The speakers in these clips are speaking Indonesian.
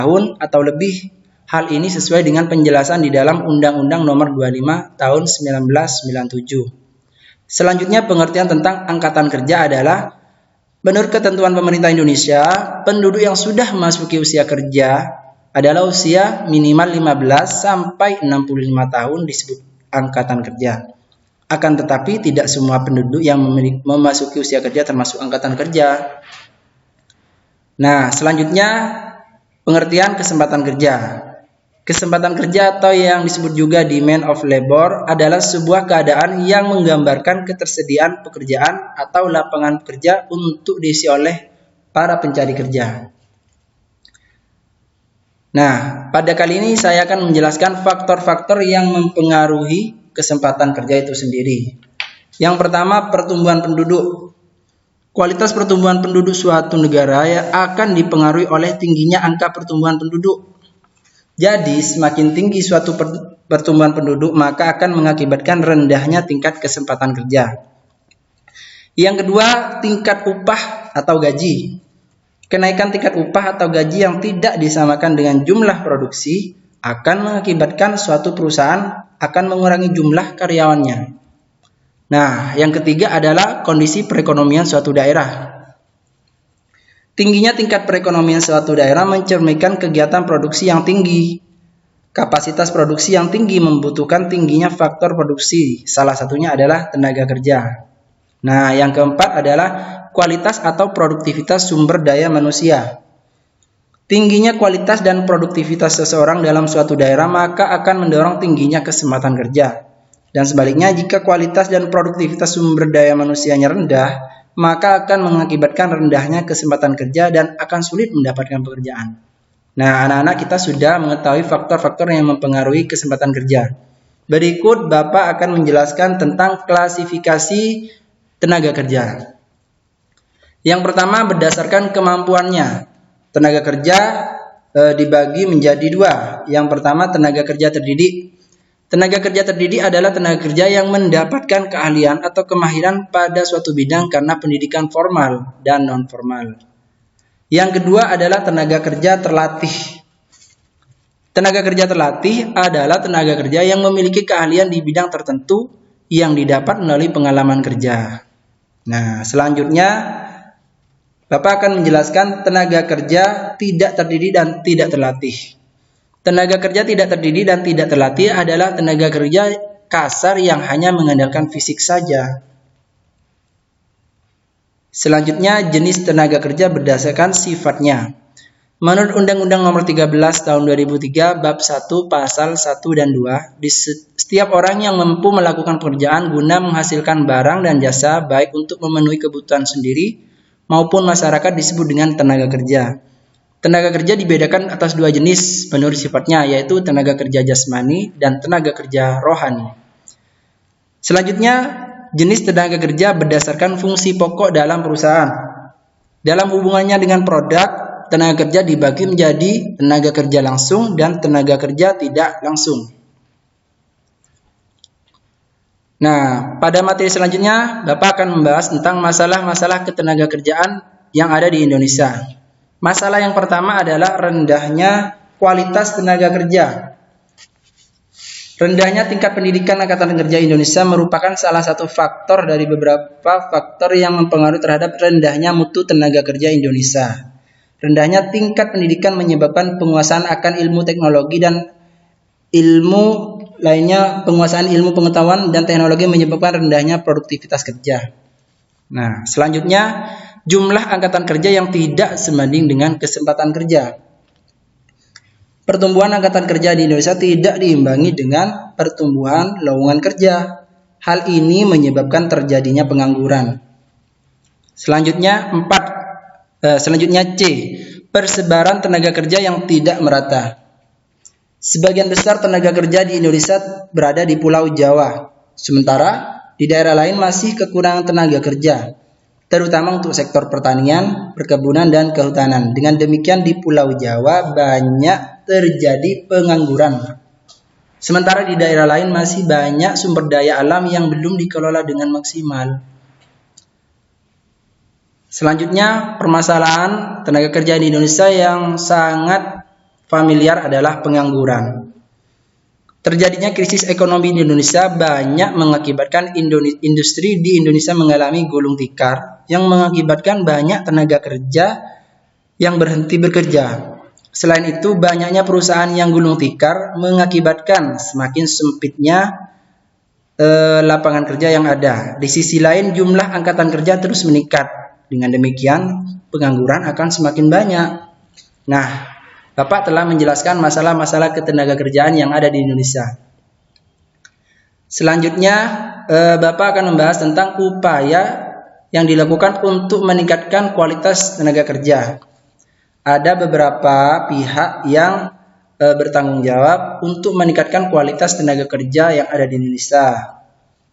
Tahun atau lebih. Hal ini sesuai dengan penjelasan di dalam Undang-Undang Nomor 25 Tahun 1997. Selanjutnya pengertian tentang angkatan kerja adalah menurut ketentuan pemerintah Indonesia, penduduk yang sudah memasuki usia kerja adalah usia minimal 15 sampai 65 tahun disebut angkatan kerja. Akan tetapi tidak semua penduduk yang memasuki usia kerja termasuk angkatan kerja. Nah, selanjutnya pengertian kesempatan kerja. Kesempatan kerja atau yang disebut juga demand of labor adalah sebuah keadaan yang menggambarkan ketersediaan pekerjaan atau lapangan kerja untuk diisi oleh para pencari kerja. Nah, pada kali ini saya akan menjelaskan faktor-faktor yang mempengaruhi kesempatan kerja itu sendiri. Yang pertama, pertumbuhan penduduk. Kualitas pertumbuhan penduduk suatu negara akan dipengaruhi oleh tingginya angka pertumbuhan penduduk. Jadi, semakin tinggi suatu pertumbuhan penduduk, maka akan mengakibatkan rendahnya tingkat kesempatan kerja. Yang kedua, tingkat upah atau gaji. Kenaikan tingkat upah atau gaji yang tidak disamakan dengan jumlah produksi akan mengakibatkan suatu perusahaan akan mengurangi jumlah karyawannya. Nah, yang ketiga adalah kondisi perekonomian suatu daerah. Tingginya tingkat perekonomian suatu daerah mencerminkan kegiatan produksi yang tinggi. Kapasitas produksi yang tinggi membutuhkan tingginya faktor produksi. Salah satunya adalah tenaga kerja. Nah, yang keempat adalah kualitas atau produktivitas sumber daya manusia. Tingginya kualitas dan produktivitas seseorang dalam suatu daerah maka akan mendorong tingginya kesempatan kerja. Dan sebaliknya, jika kualitas dan produktivitas sumber daya manusianya rendah, maka akan mengakibatkan rendahnya kesempatan kerja dan akan sulit mendapatkan pekerjaan. Nah, anak-anak, kita sudah mengetahui faktor-faktor yang mempengaruhi kesempatan kerja. Berikut Bapak akan menjelaskan tentang klasifikasi tenaga kerja. Yang pertama, berdasarkan kemampuannya. Tenaga kerja dibagi menjadi dua. Yang pertama, tenaga kerja terdidik. Tenaga kerja terdidik adalah tenaga kerja yang mendapatkan keahlian atau kemahiran pada suatu bidang karena pendidikan formal dan non-formal. Yang kedua adalah tenaga kerja terlatih. Tenaga kerja terlatih adalah tenaga kerja yang memiliki keahlian di bidang tertentu yang didapat melalui pengalaman kerja. Nah, selanjutnya Bapak akan menjelaskan tenaga kerja tidak terdidik dan tidak terlatih. Tenaga kerja tidak terdidik dan tidak terlatih adalah tenaga kerja kasar yang hanya mengandalkan fisik saja. Selanjutnya, jenis tenaga kerja berdasarkan sifatnya. Menurut Undang-Undang Nomor 13 Tahun 2003 Bab 1 Pasal 1 dan 2, setiap orang yang mampu melakukan pekerjaan guna menghasilkan barang dan jasa baik untuk memenuhi kebutuhan sendiri maupun masyarakat disebut dengan tenaga kerja. Tenaga kerja dibedakan atas dua jenis menurut sifatnya, yaitu tenaga kerja jasmani dan tenaga kerja rohani. Selanjutnya, jenis tenaga kerja berdasarkan fungsi pokok dalam perusahaan. Dalam hubungannya dengan produk, tenaga kerja dibagi menjadi tenaga kerja langsung dan tenaga kerja tidak langsung. Nah, pada materi selanjutnya, Bapak akan membahas tentang masalah-masalah ketenaga kerjaan yang ada di Indonesia. Masalah yang pertama adalah rendahnya kualitas tenaga kerja. Rendahnya tingkat pendidikan Angkatan Kerja Indonesia merupakan salah satu faktor dari beberapa faktor yang mempengaruhi terhadap rendahnya mutu tenaga kerja Indonesia. Rendahnya tingkat pendidikan menyebabkan penguasaan akan ilmu teknologi dan ilmu lainnya, penguasaan ilmu pengetahuan dan teknologi menyebabkan rendahnya produktivitas kerja. Nah, selanjutnya jumlah angkatan kerja yang tidak sebanding dengan kesempatan kerja. Pertumbuhan angkatan kerja di Indonesia tidak diimbangi dengan pertumbuhan lowongan kerja. Hal ini menyebabkan terjadinya pengangguran. Selanjutnya C. Persebaran tenaga kerja yang tidak merata. Sebagian besar tenaga kerja di Indonesia berada di Pulau Jawa, sementara di daerah lain masih kekurangan tenaga kerja, terutama untuk sektor pertanian, perkebunan, dan kehutanan. Dengan demikian di Pulau Jawa banyak terjadi pengangguran. Sementara di daerah lain masih banyak sumber daya alam yang belum dikelola dengan maksimal. Selanjutnya, permasalahan tenaga kerja di Indonesia yang sangat familiar adalah pengangguran. Terjadinya krisis ekonomi di Indonesia banyak mengakibatkan industri di Indonesia mengalami gulung tikar yang mengakibatkan banyak tenaga kerja yang berhenti bekerja. Selain itu, banyaknya perusahaan yang gulung tikar mengakibatkan semakin sempitnya lapangan kerja yang ada. Di sisi lain, jumlah angkatan kerja terus meningkat. Dengan demikian, pengangguran akan semakin banyak. Nah, Bapak telah menjelaskan masalah-masalah ketenaga kerjaan yang ada di Indonesia. Selanjutnya, Bapak akan membahas tentang upaya yang dilakukan untuk meningkatkan kualitas tenaga kerja. Ada beberapa pihak yang bertanggung jawab untuk meningkatkan kualitas tenaga kerja yang ada di Indonesia.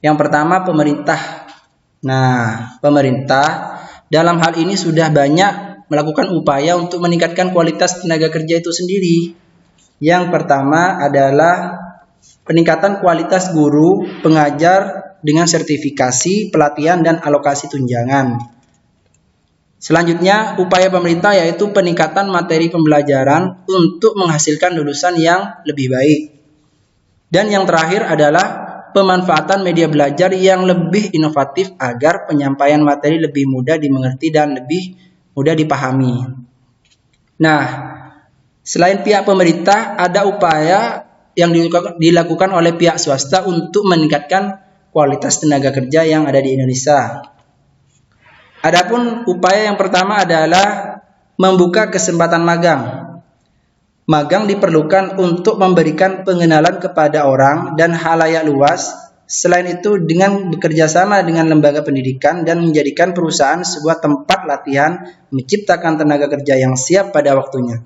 Yang pertama, pemerintah. Nah, pemerintah dalam hal ini sudah banyak melakukan upaya untuk meningkatkan kualitas tenaga kerja itu sendiri. Yang pertama adalah peningkatan kualitas guru, pengajar dengan sertifikasi, pelatihan, dan alokasi tunjangan. Selanjutnya, upaya pemerintah yaitu peningkatan materi pembelajaran untuk menghasilkan lulusan yang lebih baik. Dan yang terakhir adalah pemanfaatan media belajar yang lebih inovatif agar penyampaian materi lebih mudah dimengerti dan lebih mudah dipahami. Nah, selain pihak pemerintah, ada upaya yang dilakukan oleh pihak swasta untuk meningkatkan kualitas tenaga kerja yang ada di Indonesia. Adapun upaya yang pertama adalah membuka kesempatan magang. Magang diperlukan untuk memberikan pengenalan kepada orang dan halayak luas. Selain itu, dengan bekerja sama dengan lembaga pendidikan dan menjadikan perusahaan sebuah tempat latihan, menciptakan tenaga kerja yang siap pada waktunya.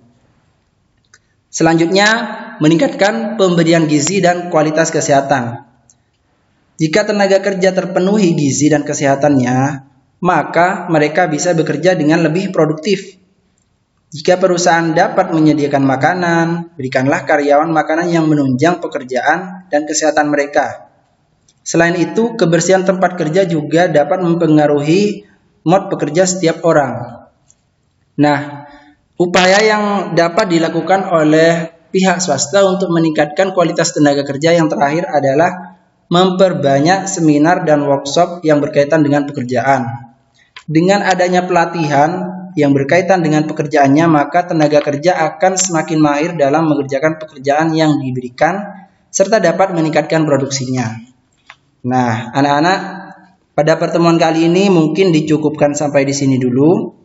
Selanjutnya, meningkatkan pemberian gizi dan kualitas kesehatan. Jika tenaga kerja terpenuhi gizi dan kesehatannya, maka mereka bisa bekerja dengan lebih produktif. Jika perusahaan dapat menyediakan makanan, berikanlah karyawan makanan yang menunjang pekerjaan dan kesehatan mereka. Selain itu, kebersihan tempat kerja juga dapat mempengaruhi mood pekerja setiap orang. Nah, upaya yang dapat dilakukan oleh pihak swasta untuk meningkatkan kualitas tenaga kerja yang terakhir adalah memperbanyak seminar dan workshop yang berkaitan dengan pekerjaan. Dengan adanya pelatihan yang berkaitan dengan pekerjaannya, maka tenaga kerja akan semakin mahir dalam mengerjakan pekerjaan yang diberikan serta dapat meningkatkan produksinya. Nah, anak-anak, pada pertemuan kali ini mungkin dicukupkan sampai di sini dulu.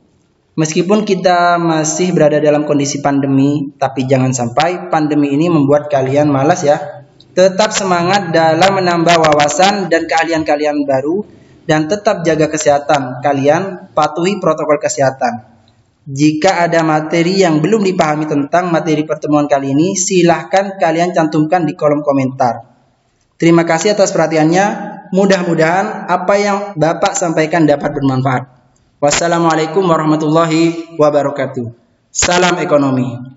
Meskipun kita masih berada dalam kondisi pandemi, tapi jangan sampai pandemi ini membuat kalian malas ya. Tetap semangat dalam menambah wawasan dan keahlian kalian baru, dan tetap jaga kesehatan kalian, patuhi protokol kesehatan. Jika ada materi yang belum dipahami tentang materi pertemuan kali ini, silahkan kalian cantumkan di kolom komentar. Terima kasih atas perhatiannya. Mudah-mudahan apa yang Bapak sampaikan dapat bermanfaat. Wassalamualaikum warahmatullahi wabarakatuh. Salam ekonomi.